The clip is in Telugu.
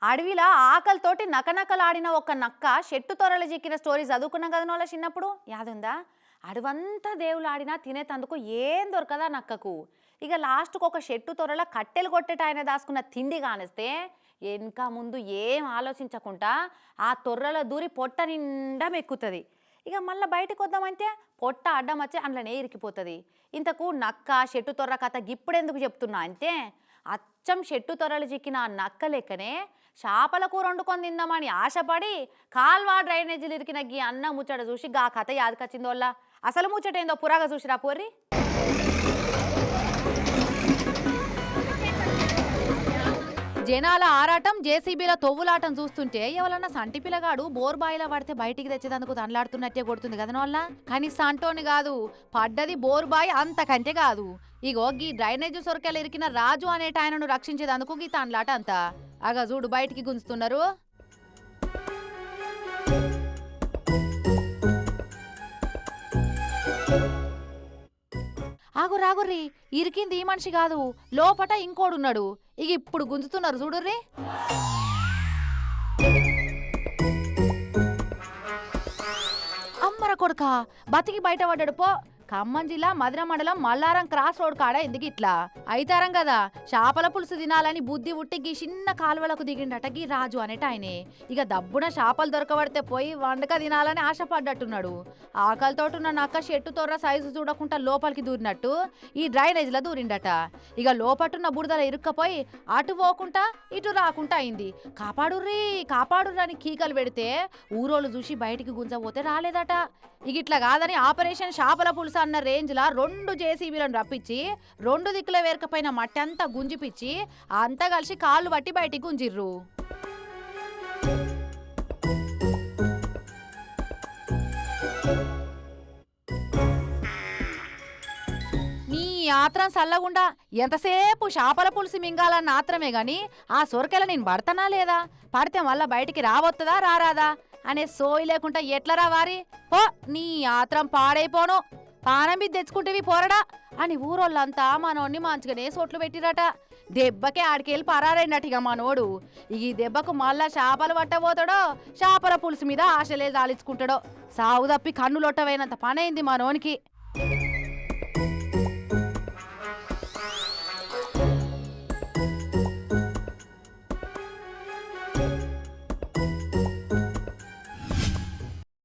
అడవిలా ఆకలితోటి నకనకలాడిన ఒక నక్క చెట్టు తొర్రలు చిక్కిన స్టోరీ చదువుకున్నాం కదా నోళ్ళ చిన్నప్పుడు యాదుందా. అడవంతా దేవులాడినా తినేతందుకు ఏం దొరకదా నక్కకు. ఇక లాస్ట్కు ఒక చెట్టు తొర్రల కట్టెలు కొట్టేట ఆయన దాచుకున్న తిండి కానిస్తే వెనక ముందు ఏం ఆలోచించకుండా ఆ తొర్రల దూరి పొట్ట నిండా మెక్కుతుంది. ఇక మళ్ళీ బయటకు వద్దామంటే పొట్ట అడ్డం వచ్చి అందులోనే ఇరికిపోతుంది. ఇంతకు నక్క చెట్టు తొర్ర కథ ఇప్పుడెందుకు చెప్తున్నా అంటే అచ్చం చెట్టు తొర్రలు చిక్కిన ఆ నక్క లెక్కనే చేపల కూర వండుకొని తిందామని ఆశపడి కాల్వా డ్రైనేజీలు ఇరికిన గీ అన్న ముచ్చట చూసి గా కథ యాదకొచ్చిందో వల్ల. అసలు ముచ్చట ఏందో పురాగా చూసిరా పోర్రి. జనాల ఆరాటం జేసీబీల తొవ్వులాటం చూస్తుంటే ఎవరన్నా సంటి పిల్లగాడు బోర్బాయిలో పడితే బయటికి తెచ్చేదందుకు తనలాడుతున్నట్టే కొడుతుంది కదా వల్ల. కానీ సంటోని కాదు, పడ్డది బోర్బాయి అంతకంటే కాదు. ఇగో గీ డ్రైనేజ్ సొరకెలు ఇరికిన రాజు అనేట ఆయనను రక్షించేదందుకు గీ తనలాట అంతా. అగా చూడు బయటికి గుంజుతున్నారు. ఆగుర్రి, ఇరికింది ఈ మనిషి కాదు, లోపట ఇంకోడున్నాడు. ఇక ఇప్పుడు గుంజుతున్నారు చూడుర్రి. అమ్మర కొడుక బతికి బయటపడ్డాడు పో. ఖమ్మం జిల్లా మధుర మండలం మల్లారం క్రాస్ రోడ్ కాడ ఎందుకు ఇట్లా అయితారం కదా. చేపల పులుసు తినాలని బుద్ధి ఉట్టి గీ చిన్న కాలువలకు దిగిండట గీ రాజు అనేట ఆయనే. ఇక దబ్బున చేపలు దొరకబడితే పోయి వండక తినాలని ఆశపడ్డట్టున్నాడు. ఆకలితోటున్న నక్క చెట్టు తొర్ర సైజు చూడకుండా లోపలికి దూరినట్టు ఈ డ్రైనేజ్లో దూరిండట. ఇక లోపటున్న బురదల ఇరుక్కపోయి అటు పోకుండా ఇటు రాకుండా అయింది. కాపాడుర్రి అని కీకలు పెడితే ఊరోళ్ళు చూసి బయటికి గుంజబోతే రాలేదట. ఇక ఇట్లా కాదని ఆపరేషన్ చేపల పులుసు అన్న రేంజ్లా 2 జేసీబీలను రప్పించి 2 దిక్కుల వేరకపోయిన మట్టి అంతా గుంజిపిచ్చి అంతా కలిసి కాళ్ళు పట్టి బయటికి గుంజిర్రు. నీ ఆత్రం సల్లగుండా ఎంతసేపు చేపల పులుసు మింగాలన్న ఆత్రమే గాని ఆ సొరకెల నేను పడతానా లేదా, పడితే మళ్ళా బయటికి రావొత్తదా రారాదా అనే సోయి లేకుండా ఎట్లరా వారి పో, నీ ఆత్రం పాడైపోను, పానం మీద తెచ్చుకుంటేవి పోరడా అని ఊరోళ్ళంతా మనోడిని మంచిగానే సోట్లు పెట్టిరట. దెబ్బకే ఆడికెళ్ళి పరారైనట్టుగా మనోడు. ఈ దెబ్బకు మళ్ళా చేపలు పట్టబోతాడో చేపల పులుసు మీద ఆశలే జాలించుకుంటాడో. సాగు తప్పి కన్నులొట్టవైనంత పనైంది మనోనికి.